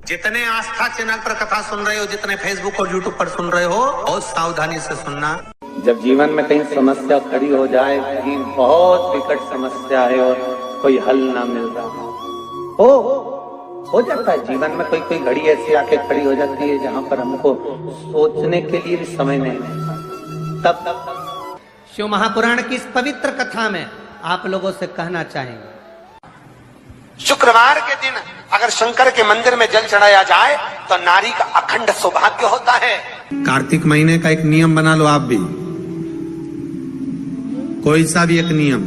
जितने आस्था चैनल पर कथा सुन रहे हो, जितने फेसबुक और यूट्यूब पर सुन रहे हो, बहुत सावधानी से सुनना। जब जीवन में कहीं समस्या खड़ी हो जाए, कहीं बहुत विकट समस्या है और कोई हल ना मिल रहा हो जाता है जीवन में, कोई घड़ी ऐसी आके खड़ी हो जाती है जहां पर हमको सोचने के लिए भी समय नहीं मिलता। तब शिव महापुराण की इस पवित्र कथा में आप लोगों से कहना चाहेंगे, शुक्रवार के दिन अगर शंकर के मंदिर में जल चढ़ाया जाए तो नारी का अखंड सौभाग्य होता है। कार्तिक महीने का एक नियम बना लो आप भी, कोई सा भी एक नियम।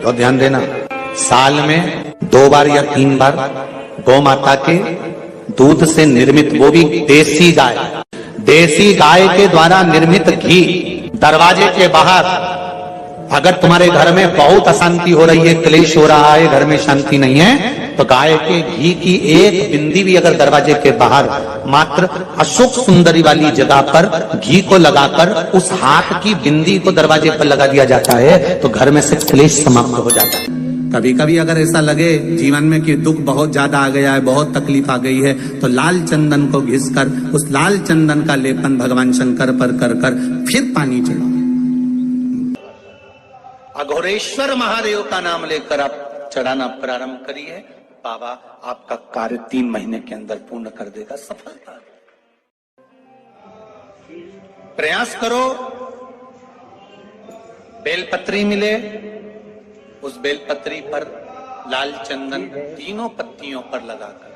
तो ध्यान देना, साल में 2 बार या 3 बार गौ माता के दूध से निर्मित, वो भी देसी गाय के द्वारा निर्मित घी, दरवाजे के बाहर अगर तुम्हारे घर में बहुत अशांति हो रही है, क्लेश हो रहा है, घर में शांति नहीं है, तो गाय के घी की एक बिंदी भी अगर दरवाजे के बाहर मात्र अशोक सुंदरी वाली जगह पर घी को लगाकर उस हाथ की बिंदी को दरवाजे पर लगा दिया जाता है तो घर में से क्लेश समाप्त हो जाता है। कभी कभी अगर ऐसा लगे जीवन में कि दुख बहुत ज्यादा आ गया है, बहुत तकलीफ आ गई है, तो लाल चंदन को घिसकर उस लाल चंदन का लेपन भगवान शंकर पर कर फिर पानी चढ़ाओ। अघोरेश्वर महादेव का नाम लेकर आप चढ़ाना प्रारंभ करिए, बाबा आपका कार्य 3 महीने के अंदर पूर्ण कर देगा। सफलता प्रयास करो, बेलपत्री मिले, उस बेलपत्री पर लाल चंदन 3 पत्तियों पर लगाकर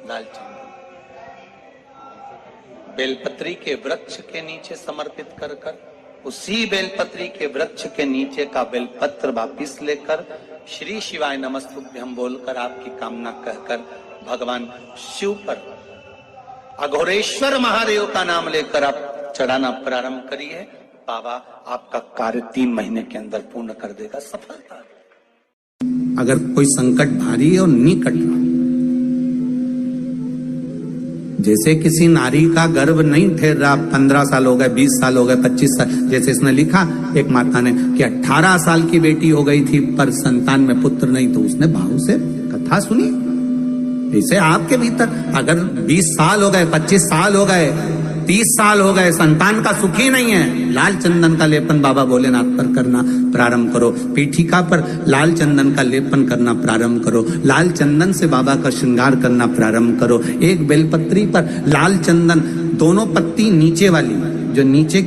लाल चंदन बेलपत्री के वृक्ष के नीचे समर्पित कर उसी बेलपत्री के वृक्ष के नीचे का बेलपत्र वापिस लेकर श्री शिवाय नमस्तुभ्यं बोलकर आपकी कामना कहकर भगवान शिव पर अघोरेश्वर महादेव का नाम लेकर आप चढ़ाना प्रारंभ करिए, बाबा आपका कार्य 3 महीने के अंदर पूर्ण कर देगा। सफलता अगर कोई संकट भारी और निकट, जैसे किसी नारी का गर्भ नहीं ठहर रहा, 15 साल हो गए, 20 साल हो गए, 25 साल, जैसे इसने लिखा एक माता ने कि 18 साल की बेटी हो गई थी पर संतान में पुत्र नहीं, तो उसने भाव से कथा सुनी। जैसे आपके भीतर अगर 20 साल हो गए, 25 साल हो गए, 30 साल हो गए, संतान का सुख ही नहीं है, लाल चंदन का लेपन बाबा भोलेनाथ पर करना प्रारंभ करो, पीठिका पर लाल चंदन का लेपन करना प्रारंभ करो, लाल चंदन से बाबा का श्रृंगार करना प्रारंभ करो। एक बेलपत्री पर लाल चंदन, दोनों पत्ती नीचे वाली, जो नीचे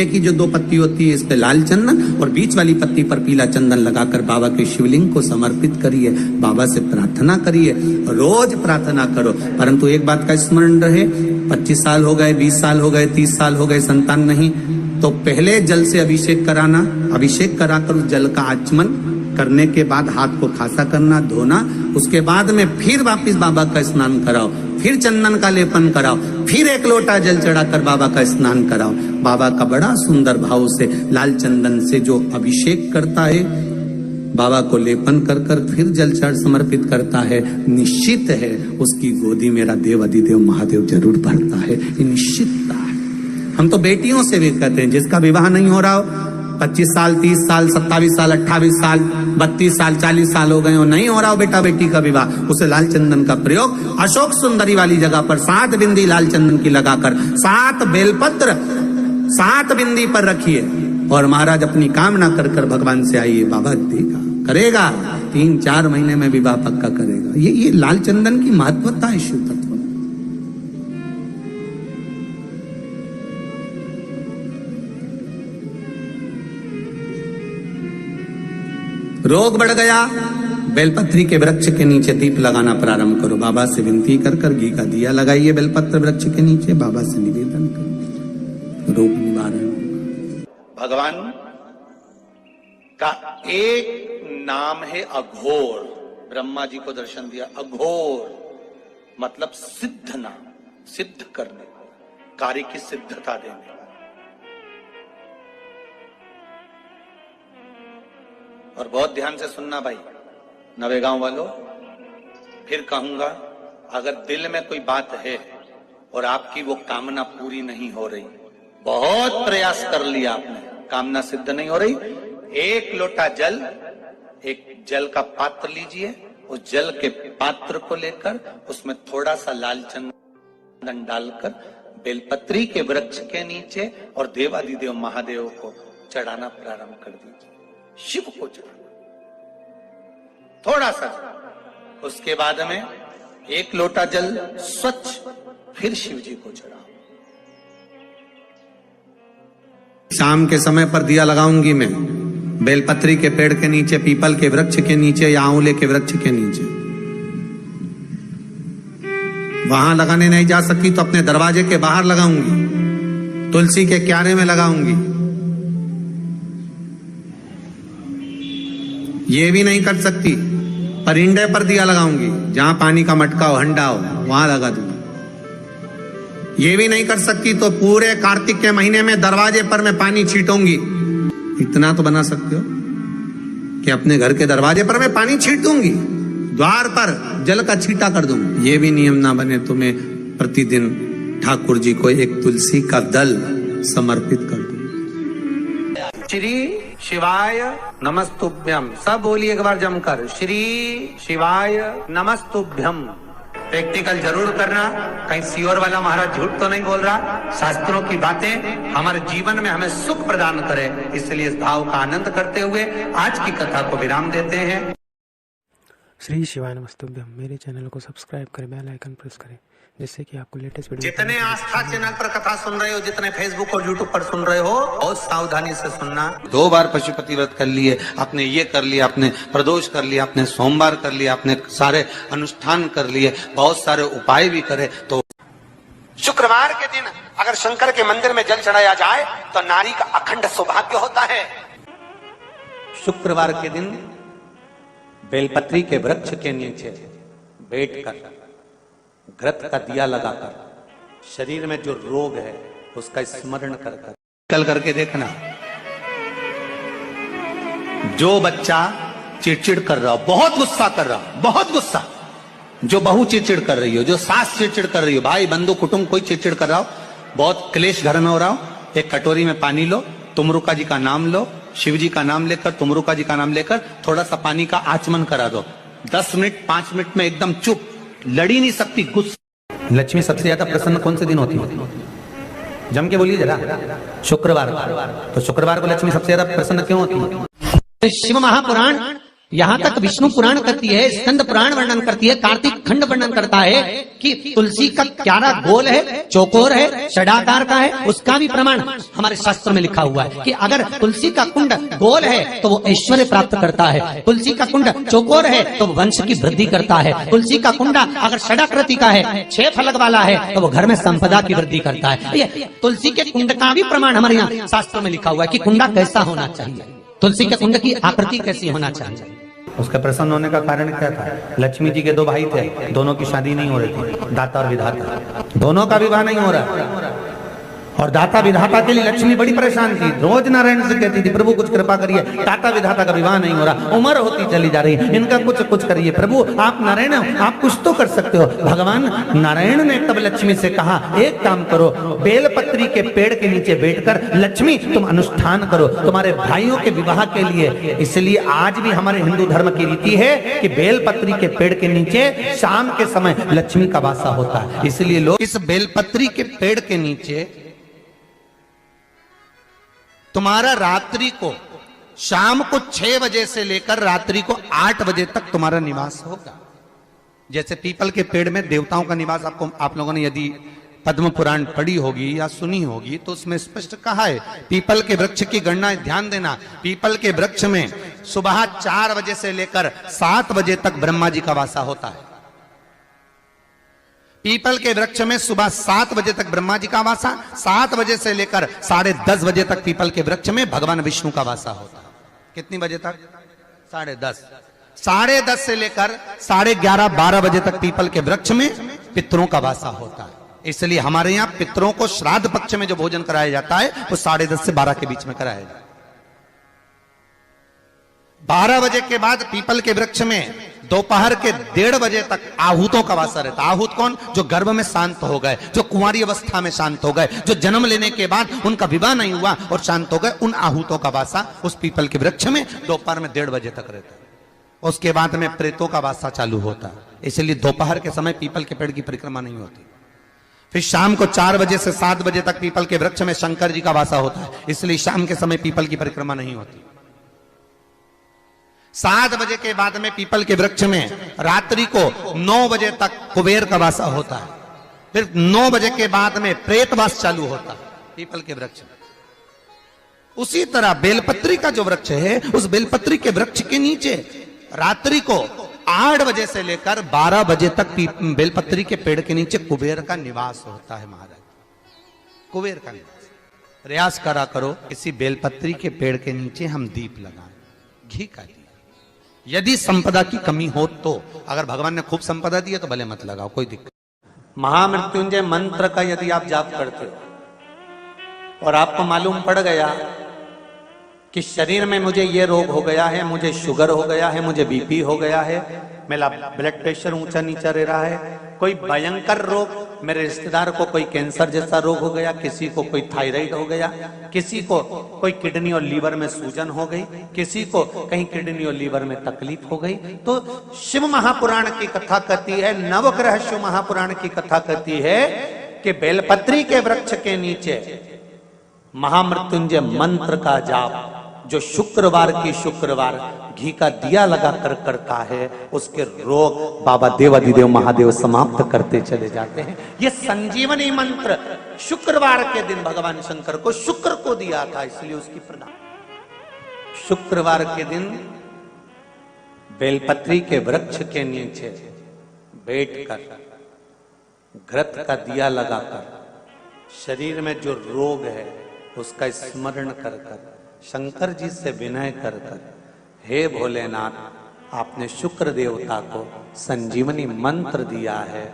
की जो 2 पत्ती होती है इस पे लाल चंदन, और बीच वाली पत्ती पर पीला चंदन लगाकर बाबा के शिवलिंग को समर्पित करिए, बाबा से प्रार्थना करिए, रोज प्रार्थना करो। परंतु एक बात का स्मरण रहे, 25 साल हो गए, 20 साल हो गए, 30 साल हो गए, संतान नहीं, तो पहले जल से अभिषेक कराना, अभिषेक कराकर उस जल का आचमन करने के बाद हाथ को खासा करना, धोना, उसके बाद में फिर वापिस बाबा का स्नान कराओ, फिर चंदन का लेपन कराओ, फिर 1 लोटा जल चढ़ाकर बाबा का स्नान कराओ। बाबा का बड़ा सुंदर भाव से लाल चंदन से जो अभिषेक करता है, बाबा को लेपन कर फिर जल चढ़ समर्पित करता है, निश्चित है उसकी गोदी मेरा देव अधिदेव महादेव जरूर भरता है, ये निश्चितता है। हम तो बेटियों से भी कहते हैं, जिसका विवाह नहीं हो रहा हो, 25 साल, 30 साल, 27 साल, 28 साल, 32 साल, 40 साल हो गए हो, नहीं हो रहा हो बेटा बेटी का विवाह, उसे लाल चंदन का प्रयोग अशोक सुंदरी वाली जगह पर 7 बिंदी लाल चंदन की लगाकर 7 बेलपत्र 7 बिंदी पर रखिए और महाराज अपनी कामना कर भगवान से आइए, बाबा देगा, करेगा, 3-4 महीने में विवाह पक्का करेगा। ये लाल चंदन की महत्वता है शिव तत्व। रोग बढ़ गया, बेलपत्री के वृक्ष के नीचे दीप लगाना प्रारंभ करो, बाबा से विनती कर घी का दिया लगाइए बेलपत्र वृक्ष के नीचे, बाबा से निवेदन करो, रोग निवारण। भगवान का एक नाम है अघोर, ब्रह्मा जी को दर्शन दिया, अघोर मतलब सिद्ध नाम, सिद्ध करने, कार्य की सिद्धता देने। और बहुत ध्यान से सुनना भाई, नवेगांव वालों, फिर कहूंगा, अगर दिल में कोई बात है और आपकी वो कामना पूरी नहीं हो रही, बहुत प्रयास कर लिया आपने, कामना सिद्ध नहीं हो रही, 1 लोटा जल, एक जल का पात्र लीजिए, उस जल के पात्र को लेकर उसमें थोड़ा सा लाल चंदन डालकर बेलपत्री के वृक्ष के नीचे और देवादिदेव महादेव को चढ़ाना प्रारंभ कर दीजिए। शिव को चढ़ाना थोड़ा सा, उसके बाद में 1 लोटा जल स्वच्छ फिर शिव जी को चढ़ाओ। शाम के समय पर दिया लगाऊंगी मैं बेलपत्री के पेड़ के नीचे, पीपल के वृक्ष के नीचे या आंवले के वृक्ष के नीचे। वहां लगाने नहीं जा सकी तो अपने दरवाजे के बाहर लगाऊंगी, तुलसी के क्यारे में लगाऊंगी। ये भी नहीं कर सकती, परिंदे पर दिया लगाऊंगी, जहां पानी का मटका हो, हंडा हो, वहां लगा दूंगी। ये भी नहीं कर सकती तो पूरे कार्तिक के महीने में दरवाजे पर मैं पानी छीटूंगी। इतना तो बना सकते हो कि अपने घर के दरवाजे पर मैं पानी छीट दूंगी, द्वार पर जल का छींटा कर दूंगी। ये भी नियम ना बने तो मैं प्रतिदिन ठाकुर जी को एक तुलसी का दल समर्पित कर दूं। श्री शिवाय नमस्तुभ्यम, सब बोलिए एक बार जमकर, श्री शिवाय नमस्तुभ्यम। प्रैक्टिकल जरूर करना, कहीं सियोर वाला महाराज झूठ तो नहीं बोल रहा। शास्त्रों की बातें हमारे जीवन में हमें सुख प्रदान करे, इसलिए इस भाव का आनंद करते हुए आज की कथा को विराम देते हैं। श्री शिवाय नमस्तुभ्यम। मेरे चैनल को सब्सक्राइब करें, बेल आइकन प्रेस करें, जिससे कि आपको लेटेस्ट वीडियो। जितने आस्था चैनल पर कथा सुन रहे हो, जितने फेसबुक और यूट्यूब पर सुन रहे हो, बहुत सावधानी से सुनना। 2 बार पशुपति व्रत कर लिए, आपने ये कर लिया, आपने प्रदोष कर लिया, आपने सोमवार कर लिया, आपने सारे अनुष्ठान कर लिए, बहुत सारे उपाय भी करे, तो शुक्रवार के दिन अगर शंकर के मंदिर में जल चढ़ाया जाए तो नारी का अखंड सौभाग्य होता है। शुक्रवार के दिन बेलपत्री के वृक्ष के नीचे बैठकर घृत का दिया लगाकर शरीर में जो रोग है उसका स्मरण कर कल करके देखना, जो बच्चा चिड़चिड़ कर रहा हो, बहुत गुस्सा कर रहा हो, बहुत गुस्सा, जो बहू चिड़चिड़ कर रही हो, जो सास चिड़चिड़ कर रही हो, भाई बंधु कुटुंब कोई चिड़चिड़ कर रहा हो, बहुत क्लेश घर में हो रहा हो, एक कटोरी में पानी लो, तुमरुका जी का नाम लो, शिव जी का नाम लेकर, तुमरुका जी का नाम लेकर थोड़ा सा पानी का आचमन करा दो। 10 मिनट 5 मिनट में एकदम चुप, लड़ी नहीं सकती, गुस्सा। लक्ष्मी सबसे ज्यादा प्रसन्न कौन से दिन होती है? जम के बोलिए जरा। शुक्रवार। तो शुक्रवार को लक्ष्मी सबसे ज्यादा प्रसन्न क्यों होती है? शिव महापुराण यहाँ तक विष्णु पुराण करती है, स्कंद पुराण वर्णन करती है, कार्तिक खंड वर्णन करता है कि तुलसी का क्यारा गोल है, चौकोर है, षडाकार का है। उसका भी प्रमाण हमारे शास्त्र में लिखा हुआ है कि अगर तुलसी का कुंड गोल है तो वो ऐश्वर्य प्राप्त करता है, तुलसी का कुंड चौकोर है तो वो वंश की वृद्धि करता है, तुलसी का कुंड अगर षडाकृति का है, 6 फलक वाला है, तो वो घर में संपदा की वृद्धि करता है। ये तुलसी के कुंड का भी प्रमाण हमारे यहाँ शास्त्र में लिखा हुआ है कि कुंडा कैसा होना चाहिए, तुलसी के कुंड की आकृति कैसी होना चाहिए। उसका प्रसन्न होने का कारण क्या था? लक्ष्मी जी के 2 भाई थे, दोनों की शादी नहीं हो रही थी, दाता और विधाता, दोनों का विवाह नहीं हो रहा। और दाता विधाता के लिए लक्ष्मी बड़ी परेशान थी, रोज नारायण से कहती थी प्रभु कुछ कृपा करिए, दाता विधाता का विवाह नहीं हो रहा, उम्र होती चली जा रही, इनका कुछ करिए प्रभु, आप नारायण हो, आप कुछ तो कर सकते हो। भगवान नारायण ने तब लक्ष्मी से कहा एक काम करो, बेलपत्री के पेड़ के नीचे बैठकर लक्ष्मी तुम अनुष्ठान करो तुम्हारे भाइयों के विवाह के लिए। इसलिए आज भी हमारे हिंदू धर्म की रीति है कि बेलपत्री के पेड़ के नीचे शाम के समय लक्ष्मी का वासा होता है। इसलिए लोग इस बेलपत्री के पेड़ के नीचे तुम्हारा रात्रि को, शाम को 6 बजे से लेकर रात्रि को 8 बजे तक तुम्हारा निवास होगा। जैसे पीपल के पेड़ में देवताओं का निवास, आपको आप लोगों ने यदि पद्म पुराण पढ़ी होगी या सुनी होगी तो उसमें स्पष्ट कहा है। पीपल के वृक्ष की गणना ध्यान देना, पीपल के वृक्ष में सुबह 4 बजे से लेकर 7 बजे तक ब्रह्मा जी का वासा होता है। पीपल के वृक्ष में सुबह 7 बजे तक ब्रह्मा जी का वासा, 7 बजे से लेकर 10:30 बजे तक पीपल के वृक्ष में भगवान विष्णु का वासा होता है। कितनी बजे तक? 10:30। 10:30 से लेकर 11:30 12 बजे तक पीपल के वृक्ष में पितरों का वासा होता है। इसलिए हमारे यहाँ पितरों को श्राद्ध पक्ष में जो भोजन कराया जाता है वो 10:30 से 12 के बीच में कराया जाता है। 12 बजे के बाद पीपल के वृक्ष में दोपहर के 1:30 बजे तक आहूतों का वासा रहता है। आहूत कौन? जो गर्भ में शांत हो गए, जो कुंवारी अवस्था में शांत हो गए, जो जन्म लेने के बाद उनका विवाह नहीं हुआ और शांत हो गए, उन आहूतों का वासा उस पीपल के वृक्ष में दोपहर में 1:30 बजे तक रहता है। उसके बाद में प्रेतों का वासा चालू होता है, इसलिए दोपहर के समय पीपल के पेड़ की परिक्रमा नहीं होती। फिर शाम को 4 बजे से 7 बजे तक पीपल के वृक्ष में शंकर जी का वासा होता है, इसलिए शाम के समय पीपल की परिक्रमा नहीं होती। 7 बजे के बाद में पीपल के वृक्ष में रात्रि को 9 बजे तक कुबेर का वासा होता है, फिर 9 बजे के बाद में प्रेतवास चालू होता है पीपल के वृक्ष में। उसी तरह बेलपत्री का जो वृक्ष है, उस बेलपत्री के वृक्ष के नीचे रात्रि को 8 बजे से लेकर 12 बजे तक बेलपत्री के पेड़ के नीचे कुबेर का निवास होता है महाराज, कुबेर का निवास। प्रयास करा करो इसी बेलपत्री के पेड़ के नीचे हम दीप लगाएं, घी का दीप। यदि संपदा की कमी हो तो, अगर भगवान ने खूब संपदा दी है तो भले मत लगाओ, कोई दिक्कत। महामृत्युंजय मंत्र का यदि आप जाप करते हो और आपको मालूम पड़ गया कि शरीर में मुझे ये रोग हो गया है, मुझे शुगर हो गया है, मुझे बीपी हो गया है, मेरा ब्लड प्रेशर ऊंचा नीचा रह रहा है, कोई भयंकर रोग, मेरे रिश्तेदार को कोई कैंसर जैसा रोग हो गया, किसी को कोई थायराइड हो गया, किसी को कोई किडनी और लीवर में सूजन हो गई, किसी को कहीं किडनी और लीवर में तकलीफ हो गई, तो शिव महापुराण की कथा कहती है, नवग्रह शिव महापुराण की कथा कहती है कि बेलपत्री के वृक्ष के नीचे महामृत्युंजय मंत्र का जाप जो शुक्रवार की शुक्रवार घी का दिया लगाकर करता है, उसके रोग बाबा देवाधिदेव महादेव समाप्त करते चले जाते हैं। ये संजीवनी मंत्र शुक्रवार के दिन भगवान शंकर को शुक्र को दिया था, इसलिए उसकी प्रदान। शुक्रवार के दिन बेलपत्री के वृक्ष के नीचे बैठकर घृत का दिया लगाकर शरीर में जो रोग है उसका स्मरण कर कर शंकर जी से विनय कर कर, हे भोलेनाथ, आपने शुक्र देवता को संजीवनी मंत्र दिया है,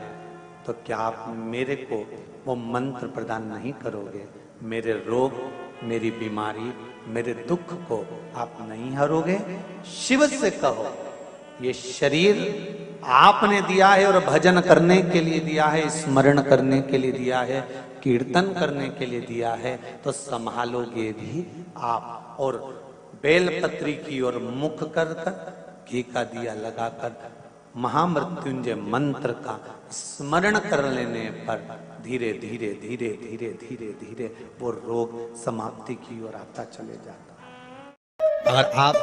तो क्या आप मेरे को वो मंत्र प्रदान नहीं करोगे? मेरे रोग, मेरी बीमारी, मेरे दुख को आप नहीं हरोगे? शिव से कहो, ये शरीर आपने दिया है और भजन करने के लिए दिया है, स्मरण करने के लिए दिया है, कीर्तन करने के लिए दिया है, तो संभालोगे भी आप। और बेलपत्री की ओर मुख कर घी का दिया लगाकर महामृत्युंजय मंत्र का स्मरण कर लेने पर धीरे धीरे धीरे धीरे धीरे धीरे वो रोग समाप्ति की ओर आता चले जाता। अगर आप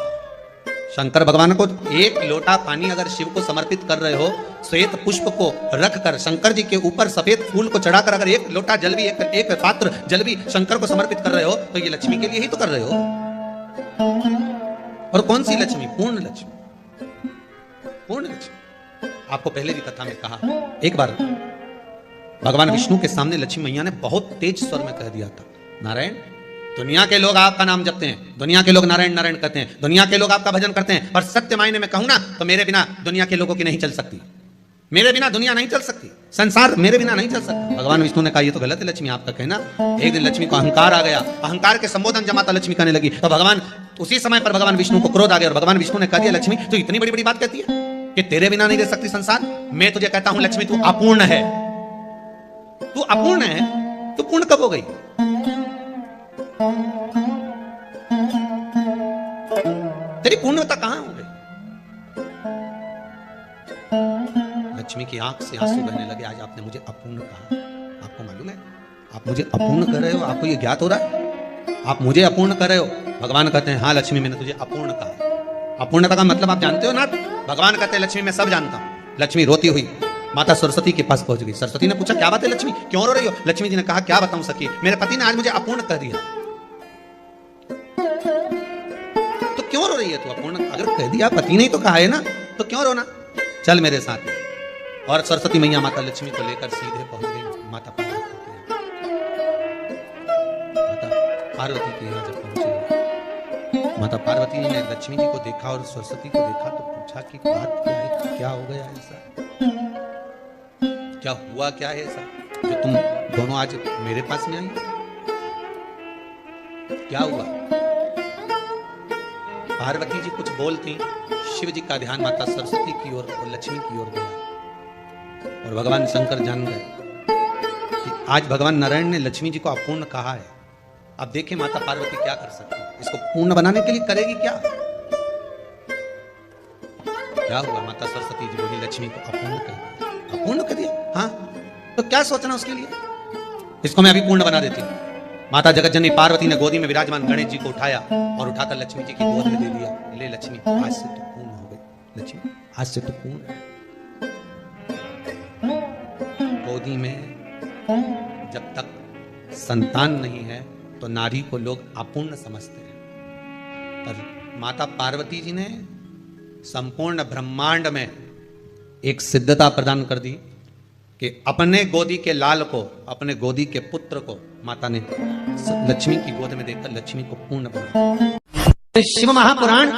शंकर भगवान को एक लोटा पानी अगर शिव को समर्पित कर रहे हो, श्वेत पुष्प को रखकर शंकर जी के ऊपर सफेद फूल को चढ़ाकर अगर एक लोटा जल भी, एक पात्र जल भी शंकर को समर्पित कर रहे हो, तो ये लक्ष्मी के लिए ही तो कर रहे हो। और कौन सी लक्ष्मी? पूर्ण लक्ष्मी, पूर्ण लक्ष्मी। आपको पहले भी कथा में कहा, एक बार भगवान विष्णु के सामने लक्ष्मी मैया ने बहुत तेज स्वर में कह दिया था, नारायण, दुनिया के लोग आपका नाम जपते हैं, दुनिया के लोग नारायण नारायण कहते हैं, दुनिया के लोग आपका भजन करते हैं, पर सत्य मायने में कहूं ना तो मेरे बिना दुनिया के लोगों की नहीं चल सकती, मेरे बिना दुनिया नहीं चल सकती, संसार मेरे बिना नहीं चल सकता। भगवान विष्णु ने कहा ये तो गलत है लक्ष्मी आपका कहना। एक दिन लक्ष्मी को अहंकार आ गया, अहंकार के संबोधन जमाता लक्ष्मी कहने लगी, तो भगवान उसी समय पर भगवान विष्णु को क्रोध आ गया और भगवान विष्णु ने कह दिया, लक्ष्मी तो इतनी बड़ी बड़ी बात कहती है कि तेरे बिना नहीं रह सकती संसार? मैं तुझे कहता हूं लक्ष्मी तू अपूर्ण है, तू अपूर्ण है, तू पूर्ण कब हो गई? तेरी पूर्णता कहां हो गई? लक्ष्मी की आंख से आंसू बहने लगे, आज आपने मुझे अपूर्ण कहा। आपको मालूम है आप मुझे अपूर्ण कर रहे हो? आपको ये ज्ञात हो रहा है आप मुझे अपूर्ण कर रहे हो? भगवान कहते हैं हाँ लक्ष्मी मैंने तुझे अपूर्ण कहा। अपूर्णता का मतलब आप जानते हो ना? भगवान कहते हैं लक्ष्मी मैं सब जानता हूं। लक्ष्मी रोती हुई माता सरस्वती के पास पहुंच गई। सरस्वती ने पूछा क्या बात है लक्ष्मी, क्यों रो रही हो? लक्ष्मी जी ने कहा क्या बताऊं सखी, मेरे पति ने आज मुझे अपूर्ण कर दिया। तो क्यों रो रही है तू? अपूर्ण अगर कह दिया, पति ने तो कहा है ना, तो क्यों रोना? चल मेरे साथ। और सरस्वती मैया माता लक्ष्मी को लेकर सीधे पहुंच गई माता पार्वती के यहाँ। माता पार्वती के यहाँ जब पहुंचे, माता पार्वती ने लक्ष्मी जी को देखा और सरस्वती को देखा तो पूछा कि बात क्या है, क्या हो गया ऐसा, क्या हुआ, क्या है ऐसा जो तुम दोनों आज मेरे पास में आई? क्या हुआ? पार्वती जी कुछ बोलती, शिव जी का ध्यान माता सरस्वती की ओर और लक्ष्मी की ओर गया और भगवान शंकर जान गए कि आज भगवान नारायण ने लक्ष्मी जी को अपूर्ण कहा है। अब देखें माता पार्वती क्या कर सकती है, इसको पूर्ण बनाने के लिए करेगी क्या? क्या हुआ? माता सरस्वती जी बोली लक्ष्मी को अपूर्ण कर दिया। अपूर्ण कर दिया? हाँ, तो क्या सोचना उसके लिए? इसको मैं अभी पूर्ण बना देती हूँ। माता जगतजननी पार्वती ने गोदी में विराजमान गणेश जी को उठाया और उठाकर लक्ष्मी जी की गोद में दे दिया। ले लक्ष्मी, आज से तो पूर्ण हो गई। लक्ष्मी, आज से तो पूर्ण। गोदी में जब तक संतान नहीं है तो नारी को लोग अपूर्ण समझते हैं, पर माता पार्वती जी ने संपूर्ण ब्रह्मांड में एक सिद्धता प्रदान कर दी कि अपने गोदी के लाल को, अपने गोदी के पुत्र को माता ने लक्ष्मी की गोद में देकर लक्ष्मी को पूर्ण बनाया। शिव महापुराण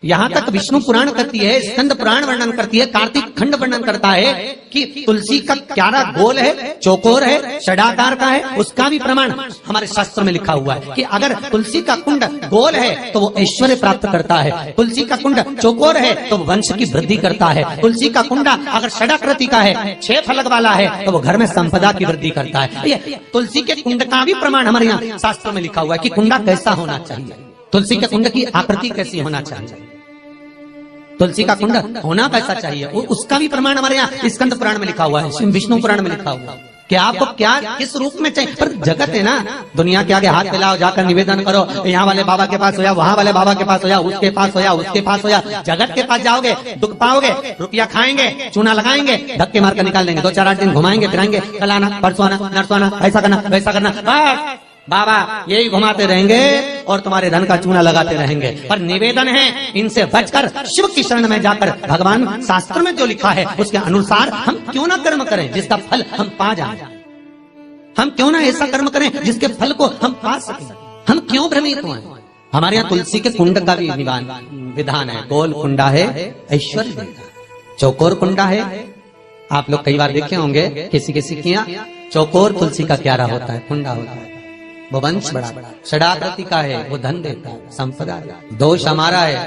यहाँ तक विष्णु पुराण करती है, स्कंद पुराण वर्णन करती है, कार्तिक खंड वर्णन करता है कि तुलसी का क्यारा गोल है, चौकोर है, षडाकार का है। उसका भी प्रमाण हमारे शास्त्र में लिखा हुआ है कि अगर तुलसी का कुंड गोल है तो वो ऐश्वर्य प्राप्त करता है, तुलसी का कुंड चौकोर है तो वो वंश की वृद्धि करता है, तुलसी का कुंडा अगर षडाकृति का है, 6 फलक वाला है तो वो घर में संपदा की वृद्धि करता है। ये तुलसी के कुंड का भी प्रमाण हमारे यहाँ शास्त्र में लिखा हुआ है कि कुंडा कैसा होना चाहिए, तुलसी के कुंड की आकृति कैसी होना चाहिए, तुलसी का कुंड होना कैसा चाहिए, उसका भी प्रमाण हमारे यहाँ स्कंद पुराण में लिखा हुआ है, विष्णु पुराण में लिखा हुआ है कि आपको क्या किस रूप में चाहिए। पर जगत है ना, दुनिया के आगे हाथ फैलाओ, जाकर निवेदन करो, यहाँ वाले बाबा के पास हो या वहाँ वाले बाबा के पास हो या उसके पास हो या उसके पास हो या जगत के पास जाओगे, दुख पाओगे, रुपया खाएंगे, चूना लगाएंगे, धक्के मारकर निकाल देंगे, 2-4-8 दिन घुमाएंगे फिराएंगे, कल आना परसों आना नरसों आना, ऐसा करना वैसा करना, बस बाबा यही घुमाते रहेंगे और तुम्हारे धन का चूना लगाते रहेंगे। पर निवेदन है इनसे बचकर शिव की शरण में जाकर भगवान शास्त्र में जो लिखा है उसके अनुसार हम क्यों ना कर्म करें जिसका फल हम पा जाए, हम क्यों ना ऐसा कर्म करें जिसके फल को हम पा सकें, हम क्यों भ्रमित हुए। हमारे यहाँ तुलसी के कुंड का भी विधान है, गोल कुंडा है ऐश्वर्य देता, चौकोर कुंडा है। आप लोग कई बार देखे होंगे किसी किसी के यहाँ चौकोर तुलसी का क्यारा होता है, कुंडा होता है, वो वंश बड़ा, षडाकृति का है, वो धन देता है, संपदा। दोष हमारा है,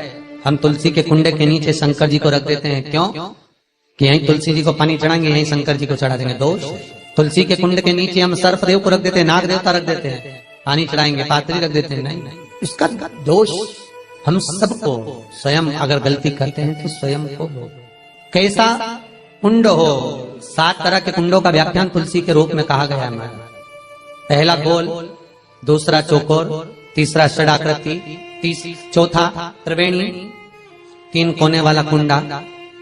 हम तुलसी के कुंडे के नीचे शंकर जी को रख देते हैं। क्यों? कि यहीं तुलसी जी को पानी चढ़ाएंगे, यहीं शंकर जी को चढ़ा देंगे। दोष, तुलसी के कुंड के नीचे हम सर्पदेव को रख देते हैं, नाग देवता रख देते हैं, पानी चढ़ाएंगे, पात्री रख देते हैं। नहीं, इसका दोष हम सबको, स्वयं अगर गलती करते हैं तो स्वयं को। कैसा कुंड हो, 7 तरह के कुंडों का व्याख्यान तुलसी के रूप में कहा गया है। पहला गोल, दूसरा चौकोर, तीसरा षडाकृति, चौथा त्रिवेणी, 3 कोने वाला कुंडा।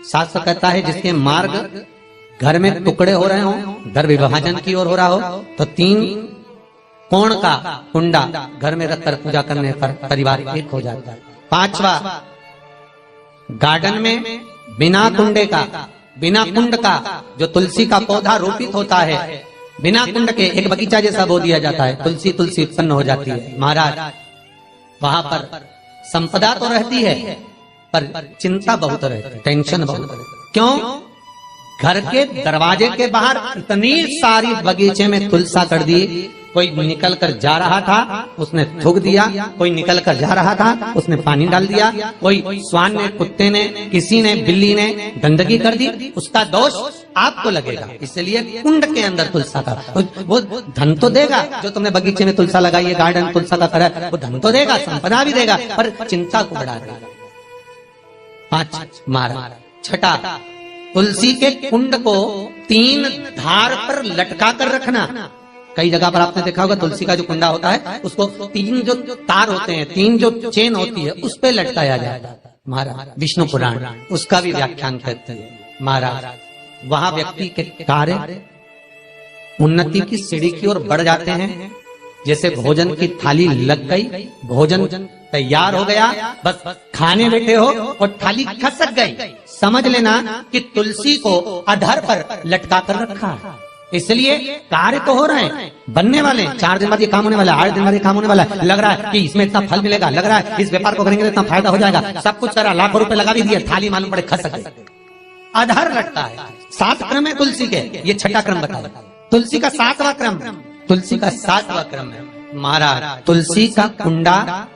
शास्त्र कहता है जिसके मार्ग घर में टुकड़े हो रहे हो, घर विभाजन की ओर हो रहा हो, तो 3 कोण का कुंडा घर में रखकर पूजा करने पर परिवार एक हो जाता है। 5वां, गार्डन में बिना कुंडे का, बिना कुंड का जो तुलसी का पौधा रोपित होता है, बिना कुंड के एक बगीचा जैसा बो दिया जाता है, तुलसी तुलसी उत्पन्न हो जाती है। महाराज वहां पर संपदा तो रहती है पर चिंता बहुत रहती है, टेंशन बहुत रहती है। क्यों? घर के दरवाजे के बाहर इतनी सारी बगीचे में तुलसा कर दी, कोई निकल कर जा रहा था उसने थूक दिया, कोई निकल कर जा रहा था उसने पानी डाल दिया, कोई श्वान ने, कुत्ते ने, किसी ने, बिल्ली ने गंदगी कर दी, उसका दोष आपको लगेगा। इसलिए कुंड के अंदर तुलसा का वो धन तो देगा, जो तुमने बगीचे में तुलसा लगाई है, गार्डन तुलसा का करा, वो धन तो देगा, संपदा भी देगा, पर चिंता को बढ़ा देगा। 5 मारा। 6, तुलसी के कुंड को 3 धार पर लटका कर रखना। कई जगह पर आपने देखा होगा तुलसी का जो कुंडा होता है उसको 3 जो तार होते हैं, 3 जो चेन होती है उस पे लटकाया जाता है। महाराज विष्णु पुराण उसका भी व्याख्यान करते हैं। महाराज वहां व्यक्ति के कार्य उन्नति की सीढ़ी की ओर बढ़ जाते हैं। जैसे भोजन की थाली लग गई, भोजन तैयार हो गया, बस खाने बैठे हो और थाली खसक गई, समझ लेना कि तुलसी को अधर पर लटका कर रखा है। इसलिए कार्य तो हो रहे हैं, बनने वाले हैं, 4 दिन बाद ये काम होने वाला है, 8 दिन बाद ये काम होने वाला है, लग रहा है कि इसमें इतना फल मिलेगा, लग रहा है इस व्यापार को करेंगे तो इतना फायदा हो जाएगा, सब कुछ करा, लाखों रुपए लगा भी दिए, थाली मालूम पड़े खसक गई, अधर लटका है। 7 क्रम है तुलसी के, ये 6ठा क्रम बताया। तुलसी का 7वां क्रम, तुलसी का 7वां क्रम है। महाराज तुलसी का कुंडा